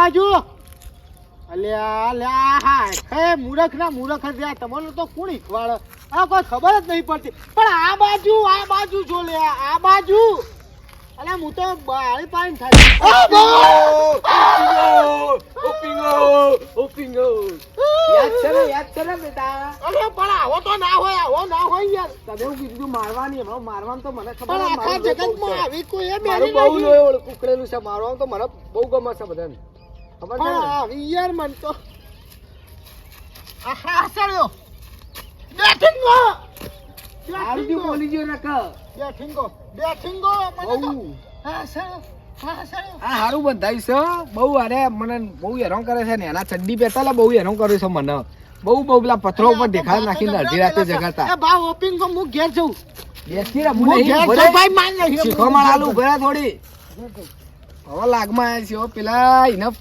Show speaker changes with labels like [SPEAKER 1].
[SPEAKER 1] બાજુ અલ્યા અલ્યા હા હે મૂરખ ના મૂરખ જ યાર તમને તો કોણ શીખવાડે આ કોઈ ખબર જ નહીં પડતી પણ આ બાજુ જો લે આ બાજુ અલ્યા હું તો બાળી પાણી થાય
[SPEAKER 2] યાદ છે ને બેટા
[SPEAKER 1] અરે પણ આવો તો ના હોય યાર
[SPEAKER 2] તમે હું કીધું મારવાની હમણાં મારવાનું તો મને ખબર
[SPEAKER 1] પણ આખા જગતમાં આવી કોઈ એ
[SPEAKER 2] મારું
[SPEAKER 1] બેની
[SPEAKER 2] બહુ
[SPEAKER 1] નહીં.
[SPEAKER 2] લોહી ઉકળેલું છે મારવાનું તો મને બહુ ગમે છે બધાને ખબર છે
[SPEAKER 1] પણ
[SPEAKER 2] ને
[SPEAKER 1] આવી યાર મન તો આહા સળ્યો બેઠિંગો
[SPEAKER 2] સારું થી બોલી ગયો ને કે
[SPEAKER 1] બેઠિંગો મને તો
[SPEAKER 2] બહુ
[SPEAKER 1] હા સળ્યો
[SPEAKER 2] આ હારું બંધાઈ છે બહુ અરે મને બહુ હેરાન કરે છે ને એના ચડ્ડી પહેરતા બહુ હેરાન કરે છે મને બહુ પેલા પથરો ઉપર દેખાડ નાખીને અડધી રાતે જગાડતા
[SPEAKER 1] એ ભાવ ઓપિંગ કો હું ઘેર જઉં
[SPEAKER 2] બેસી રે
[SPEAKER 1] હું ઘેર જઉં ભાઈ માન નહીં
[SPEAKER 2] શીખવા માં આલુ ઘરે થોડી હવે લાગમાં આવ્યા છે પેલા એને